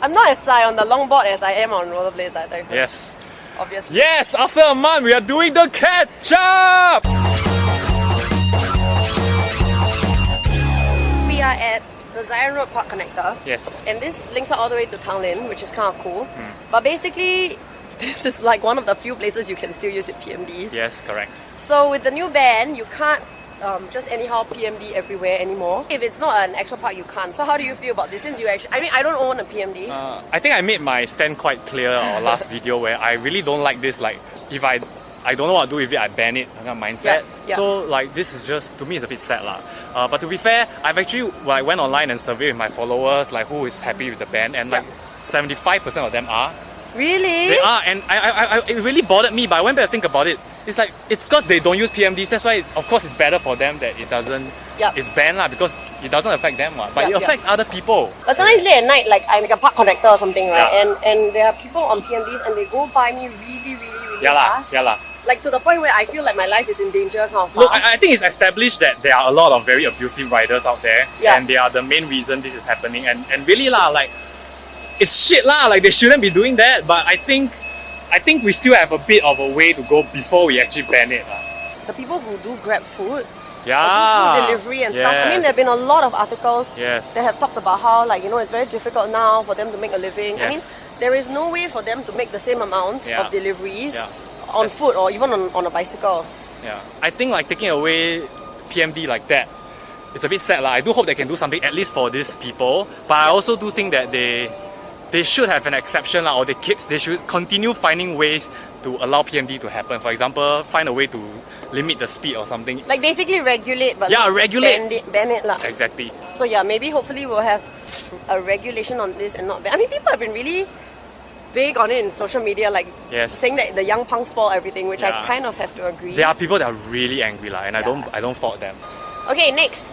I'm not as high on the longboard as I am on rollerblades, I think. Yes. Obviously. Yes, after a month, we are doing the catch-up! We are at the Zion Road Park Connector. Yes. And this links out all the way to Town Lin, which is kind of cool. But basically, this is like one of the few places you can still use your PMDs. Yes, correct. So with the new ban, you can't just anyhow PMD everywhere anymore. If it's not an actual park, you can't. So how do you feel about this? Since you actually, I mean, I don't own a PMD. I think I made my stand quite clear on our last video where I really don't like this, like, if I don't know what to do with it, I ban it kind of mindset. Yeah. So like this is just, to me, it's a bit sad lah. But to be fair, I've actually went online and surveyed with my followers like who is happy with the ban, and like 75% of them are. Really? They are, and it really bothered me, but I went back to think about it. It's like, it's because they don't use PMDs, that's why of course it's better for them that it doesn't, it's banned lah, because it doesn't affect them, but it affects other people. But sometimes late at night, like I'm like a park connector or something, right? And there are people on PMDs and they go by me really fast. Like to the point where I feel like my life is in danger kind of fast. Look, I think it's established that there are a lot of very abusive riders out there, and they are the main reason this is happening, and really lah, like, it's shit lah, like they shouldn't be doing that, but I think we still have a bit of a way to go before we actually ban it. The people who do grab food, food delivery and stuff. I mean, there have been a lot of articles that have talked about how, like, you know, it's very difficult now for them to make a living. I mean, there is no way for them to make the same amount of deliveries on foot or even on a bicycle. Yeah, I think like taking away PMD like that, it's a bit sad lah. I do hope they can do something at least for these people, but I also do think that they should have an exception or they should continue finding ways to allow PMD to happen. For example, find a way to limit the speed or something. Like basically regulate, but regulate. Ban it lah. Exactly. So yeah, maybe hopefully we'll have a regulation on this and not ban. I mean, people have been really big on it in social media, like saying that the young punks spoil everything, which I kind of have to agree. There are people that are really angry lah, and I don't fault them. Okay, next.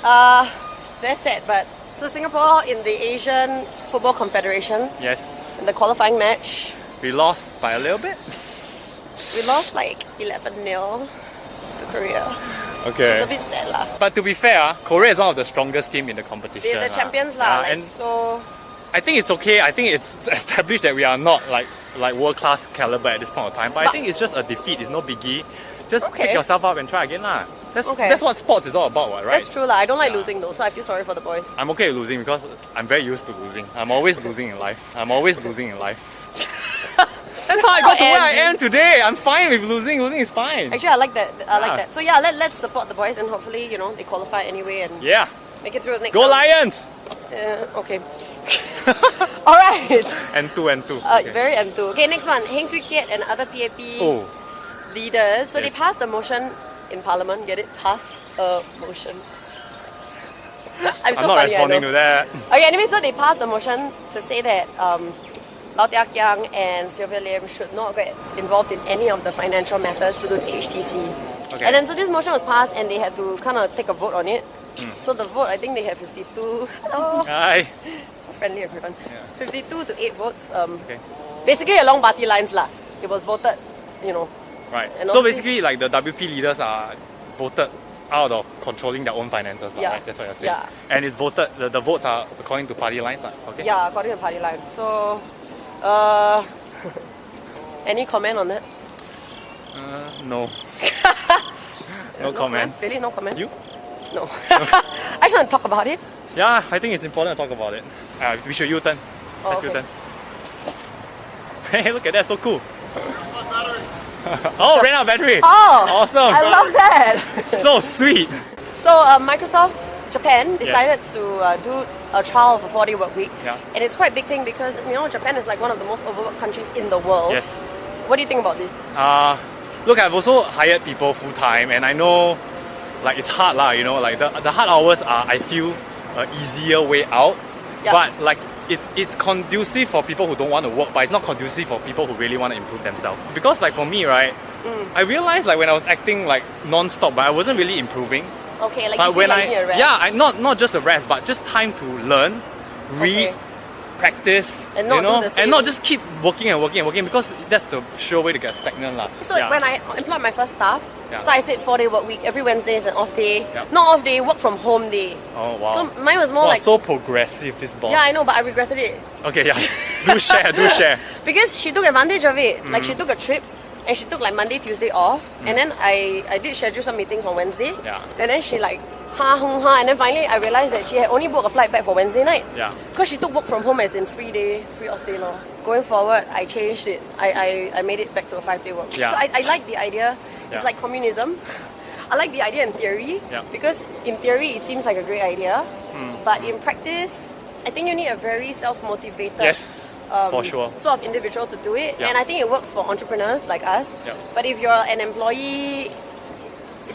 Very sad, but so Singapore in the Asian Football Confederation. Yes. In the qualifying match. We lost by a little bit. We lost like 11-0 to Korea. Okay. Which is a bit sad lah. But to be fair, Korea is one of the strongest team in the competition. They're the champions lah. And so I think it's okay. I think it's established that we are not like world-class caliber at this point of time. But I think it's just a defeat. It's no biggie. Just pick yourself up and try again lah. That's what sports is all about, right? That's true lah. I don't like losing though, so I feel sorry for the boys. I'm okay with losing because I'm very used to losing. I'm always losing in life. That's how I got to where I am today. I'm fine with losing. Losing is fine. Actually, I like that. I like that. So yeah, let's support the boys and hopefully, you know, they qualify anyway and make it through the next Go Lions! Okay. Alright. And two. Okay. Very and two. Okay, next one. Heng Swee Keat and other PAP leaders. So they passed a motion in Parliament. Get it? Passed a motion. I'm not responding to that. Okay, anyway, so they passed a motion to say that Lau Tia Kiang and Sylvia Lim should not get involved in any of the financial matters to do with HTC. Okay. And then so this motion was passed and they had to kind of take a vote on it. So the vote, I think they had 52. Hello. Hi. So friendly everyone. 52 to 8 votes. Basically along party lines lah. It was voted, you know. Right. And so basically like the WP leaders are voted out of controlling their own finances, right? That's what you're saying. Yeah. And it's voted, the votes are according to party lines, okay? Yeah, according to party lines. So, any comment on that? No. No comments. Really, no comment? You? No. I just want to talk about it. Yeah, I think it's important to talk about it. We should U-turn. Let's U-turn. Hey, look at that, so cool. Oh, ran out of battery. Oh, awesome. I love that. So sweet. So Microsoft Japan decided to do a trial of a 4-day work week. Yeah. And it's quite a big thing because, you know, Japan is like one of the most overworked countries in the world. Yes. What do you think about this? Look, I've also hired people full-time and I know like it's hard lah, you know, like the hard hours are, I feel, an easier way out. Yep. But like it's conducive for people who don't want to work, but it's not conducive for people who really want to improve themselves. Because like for me, right, I realized like when I was acting like non-stop, but I wasn't really improving. Okay, like but you feel like you need a rest. Yeah, not just a rest, but just time to learn, read, practice, and not do the same. and not just keep working and working and working, because that's the sure way to get stagnant lah. So when I employed my first staff, so I said 4-day work week, every Wednesday is an off day. Not off day, work from home day. Oh wow. So mine was more like so progressive, this boss. Yeah, I know, but I regretted it. Okay, yeah. do share. Because she took advantage of it. Like she took a trip and she took like Monday, Tuesday off. And then I did schedule some meetings on Wednesday. Yeah. And then she like and then finally I realized that she had only booked a flight back for Wednesday night. Yeah. Because she took work from home as in free off day law. Going forward, I changed it. I made it back to a 5-day work week. Yeah. So I like the idea. It's like communism. I like the idea in theory because in theory it seems like a great idea, but in practice, I think you need a very self-motivated, for sure, sort of individual to do it. And I think it works for entrepreneurs like us. But if you're an employee,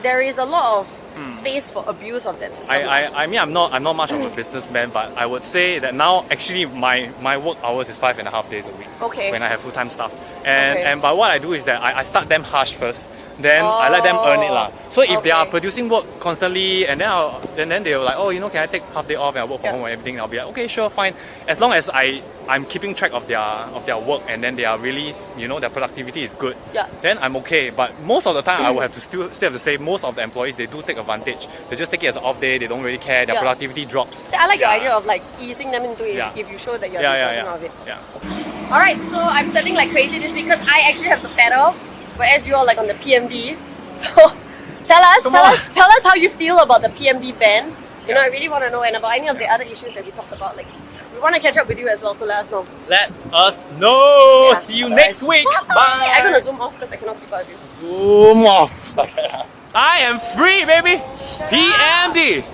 there is a lot of space for abuse of that system. I mean, I'm not much of a businessman, but I would say that now actually my work hours is 5.5 days a week. Okay. When I have full-time staff, and but what I do is that I start them harsh first. Then I let them earn it lah. So if they are producing work constantly, and then they were like, oh, can I take half day off and I work from home and everything? I'll be like, okay, sure, fine. As long as I'm keeping track of their work, and then they are really, their productivity is good. Then I'm okay. But most of the time, I will have to still have to say most of the employees, they do take advantage. They just take it as an off day. They don't really care. Their productivity drops. I like your idea of like easing them into it if you show that you're deserving of it. Yeah. All right, so I'm selling like crazy this week because I actually have to pedal. Whereas you're like on the PMD, so tell us how you feel about the PMD ban. I really want to know, and about any of the other issues that we talked about. Like, we want to catch up with you as well, so let us know. Let us know. See you next week. Bye. I'm gonna zoom off because I cannot keep up with you. Zoom off. I am free, baby. PMD.